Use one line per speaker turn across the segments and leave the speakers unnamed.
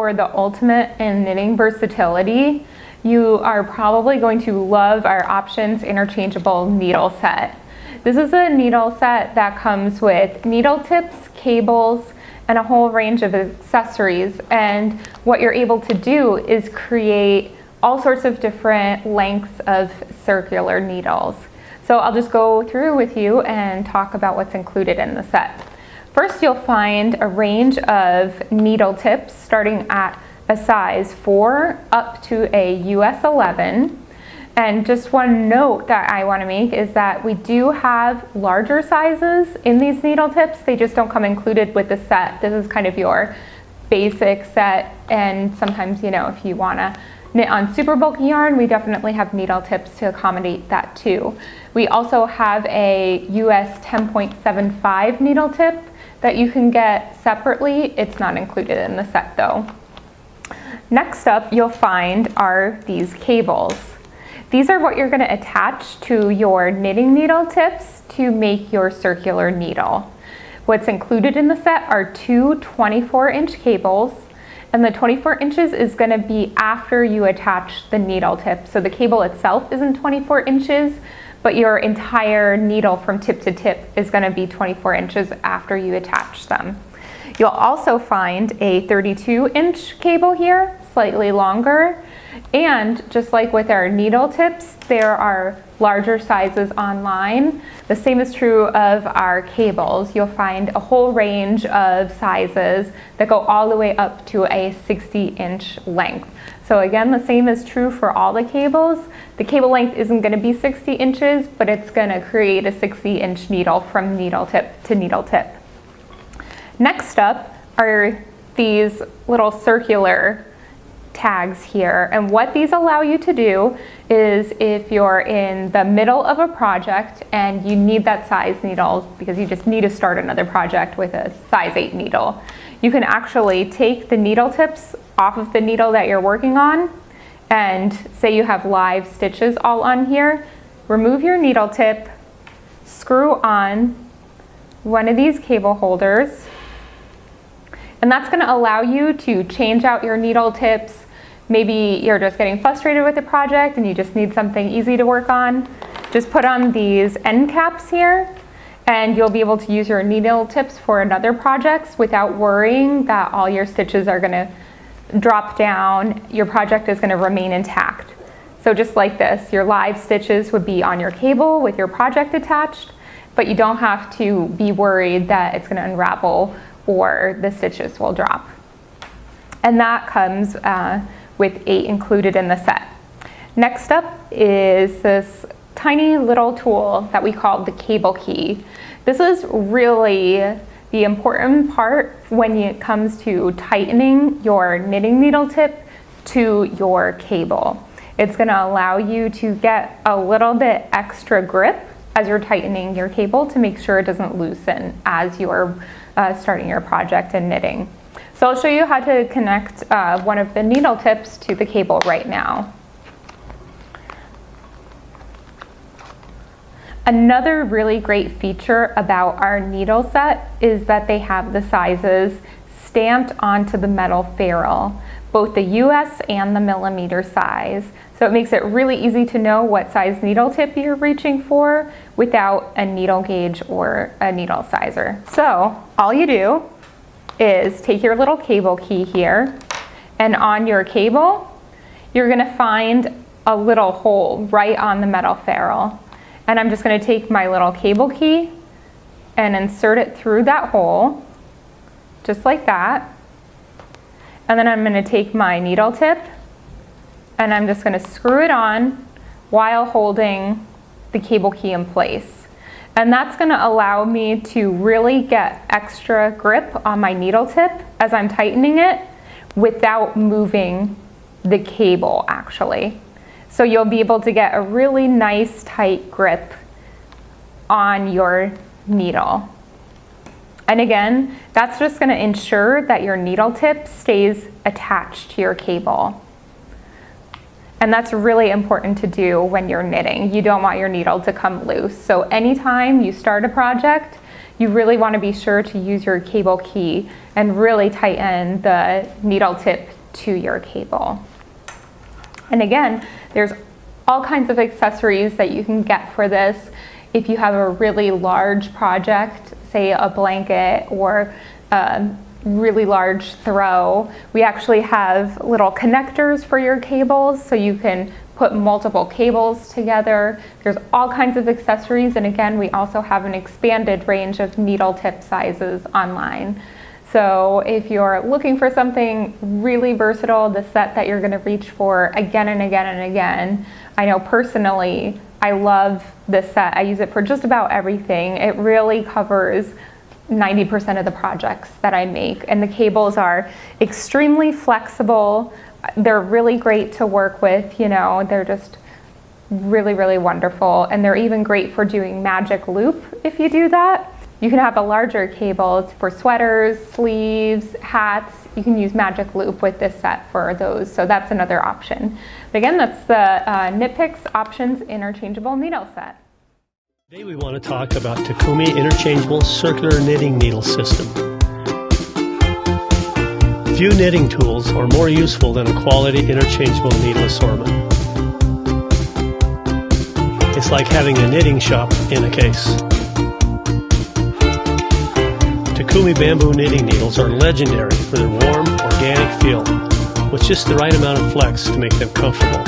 for the ultimate in knitting versatility, you are probably going to love our Options Interchangeable needle set. This is a needle set that comes with needle tips, cables, and a whole range of accessories. And what you're able to do is create all sorts of different lengths of circular needles. So I'll just go through with you and talk about what's included in the set. First, you'll find a range of needle tips starting at a size 4 up to a US 11. And just one note that I want to make is that we do have larger sizes in these needle tips. They just don't come included with the set. This is kind of your basic set, and sometimes, you know, if you want to knit on super bulky yarn, we definitely have needle tips to accommodate that too. We also have a US 10.75 needle tip that you can get separately. It's not included in the set though. Next up, you'll find are these cables. These are what you're going to attach to your knitting needle tips to make your circular needle. What's included in the set are two 24-inch cables, and the 24 inches is going to be after you attach the needle tip. So the cable itself isn't 24 inches, but your entire needle from tip to tip is going to be 24 inches after you attach them. You'll also find a 32-inch cable here, slightly longer. And just like with our needle tips, there are larger sizes online. The same is true of our cables. You'll find a whole range of sizes that go all the way up to a 60-inch length. So again, the same is true for all the cables. The cable length isn't going to be 60 inches, but it's going to create a 60-inch needle from needle tip to needle tip. Next up are these little circular tags here, and what these allow you to do is if you're in the middle of a project and you need that size needle because you just need to start another project with a size 8 needle, you can actually take the needle tips off of the needle that you're working on, and say you have live stitches all on here, remove your needle tip, screw on one of these cable holders, and that's going to allow you to change out your needle tips. Maybe you're just getting frustrated with the project and you just need something easy to work on. Just put on these end caps here and you'll be able to use your needle tips for another projects without worrying that all your stitches are going to drop down. Your project is going to remain intact. So just like this, your live stitches would be on your cable with your project attached, but you don't have to be worried that it's going to unravel or the stitches will drop. And that comes with 8 included in the set. Next up is this tiny little tool that we call the cable key. This is really the important part when it comes to tightening your knitting needle tip to your cable. It's going to allow you to get a little bit extra grip as you're tightening your cable to make sure it doesn't loosen as you're starting your project and knitting. So I'll show you how to connect one of the needle tips to the cable right now. Another really great feature about our needle set is that they have the sizes stamped onto the metal ferrule, both the US and the millimeter size. So it makes it really easy to know what size needle tip you're reaching for without a needle gauge or a needle sizer. So all you do is take your little cable key here, and on your cable, you're gonna find a little hole right on the metal ferrule. And I'm just gonna take my little cable key and insert it through that hole, just like that. And then I'm gonna take my needle tip and I'm just gonna screw it on while holding the cable key in place. And that's gonna allow me to really get extra grip on my needle tip as I'm tightening it without moving the cable actually. So you'll be able to get a really nice tight grip on your needle. And again, that's just gonna ensure that your needle tip stays attached to your cable. And that's really important to do when you're knitting. You don't want your needle to come loose. So anytime you start a project, you really want to be sure to use your cable key and really tighten the needle tip to your cable. And again, there's all kinds of accessories that you can get for this. If you have a really large project, say a blanket or a really large throw, we actually have little connectors for your cables so you can put multiple cables together. There's all kinds of accessories, and again, we also have an expanded range of needle tip sizes online. So if you're looking for something really versatile, the set that you're gonna reach for again and again and again, I know personally, I love this set. I use it for just about everything. It really covers 90% of the projects that I make, and the cables are extremely flexible. They're really great to work with, you know, they're just really, really wonderful. And they're even great for doing magic loop if you do that. You can have a larger cable for sweaters, sleeves, hats. You can use magic loop with this set for those, so that's another option. But again, that's the Knitpicks Options Interchangeable Needle Set.
Today we want to talk about Takumi Interchangeable Circular Knitting Needle System. Few knitting tools are more useful than a quality interchangeable needle assortment. It's like having a knitting shop in a case. Takumi bamboo knitting needles are legendary for their warm, organic feel, with just the right amount of flex to make them comfortable.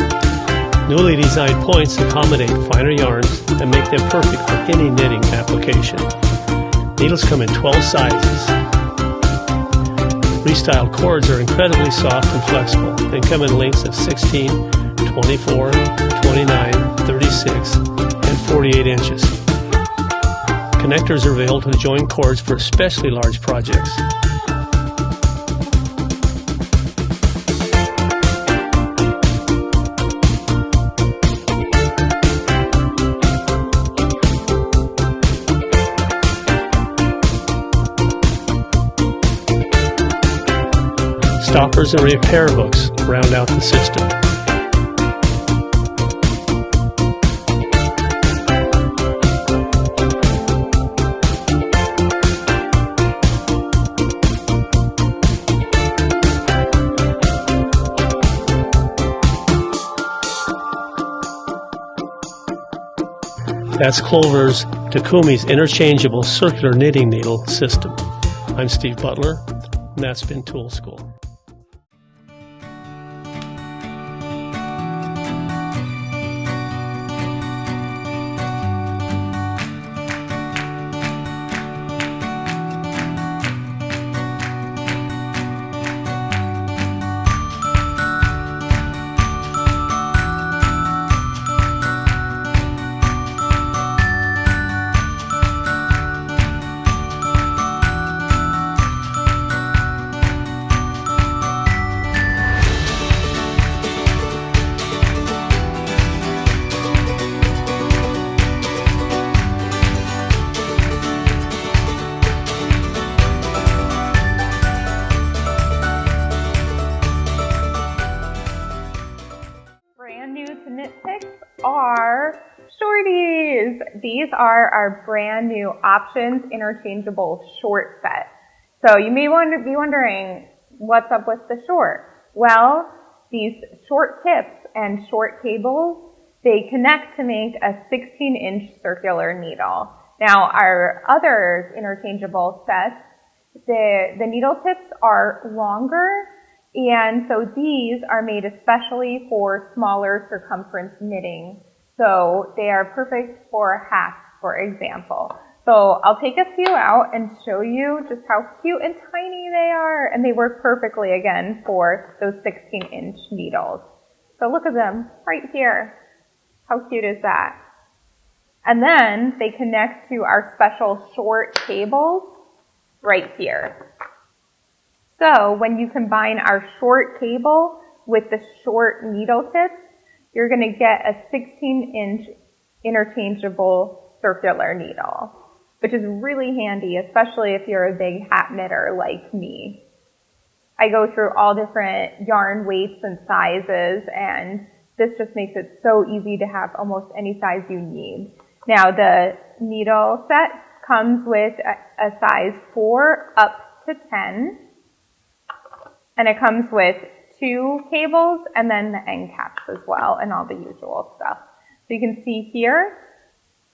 Newly designed points accommodate finer yarns and make them perfect for any knitting application. Needles come in 12 sizes. Restyled cords are incredibly soft and flexible and come in lengths of 16, 24, 29, 36, and 48 inches. Connectors are available to join cords for especially large projects. Stoppers and repair hooks round out the system. That's Clover's Takumi's Interchangeable Circular Knitting Needle System. I'm Steve Butler, and that's been Tool School.
Are shorties. These are our brand new Options Interchangeable Short Set. So you may be wondering, what's up with the short? Well, these short tips and short cables, they connect to make a 16-inch circular needle. Now, our other interchangeable sets, the needle tips are longer, and so these are made especially for smaller circumference knitting. So they are perfect for hats, for example. So I'll take a few out and show you just how cute and tiny they are. And they work perfectly, again, for those 16-inch needles. So look at them right here. How cute is that? And then they connect to our special short cables right here. So when you combine our short cable with the short needle tips, you're going to get a 16-inch interchangeable circular needle, which is really handy, especially if you're a big hat knitter like me. I go through all different yarn weights and sizes, and this just makes it so easy to have almost any size you need. Now, the needle set comes with a size 4 up to 10, and it comes with 2 cables and then the end caps as well and all the usual stuff. So you can see here,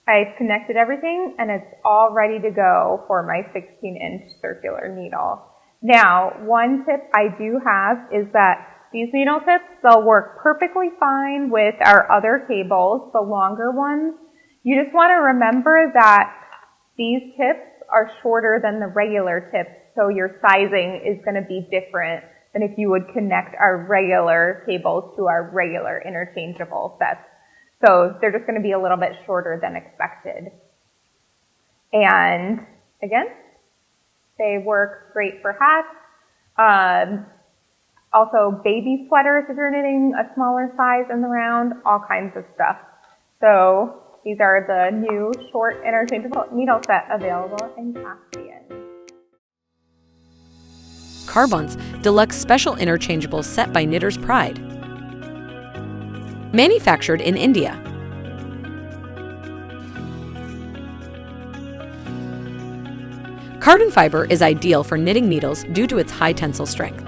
I've connected everything and it's all ready to go for my 16-inch circular needle. Now, one tip I do have is that these needle tips, they'll work perfectly fine with our other cables, the longer ones. You just want to remember that these tips are shorter than the regular tips, so your sizing is going to be different than if you would connect our regular cables to our regular interchangeable sets. So they're just going to be a little bit shorter than expected. And again, they work great for hats. Also baby sweaters if you're knitting a smaller size in the round, all kinds of stuff. So these are the new short interchangeable needle set available in Caspian.
Karbonz Deluxe Special Interchangeable Set by Knitters Pride. Manufactured in India. Carbon fiber is ideal for knitting needles due to its high tensile strength.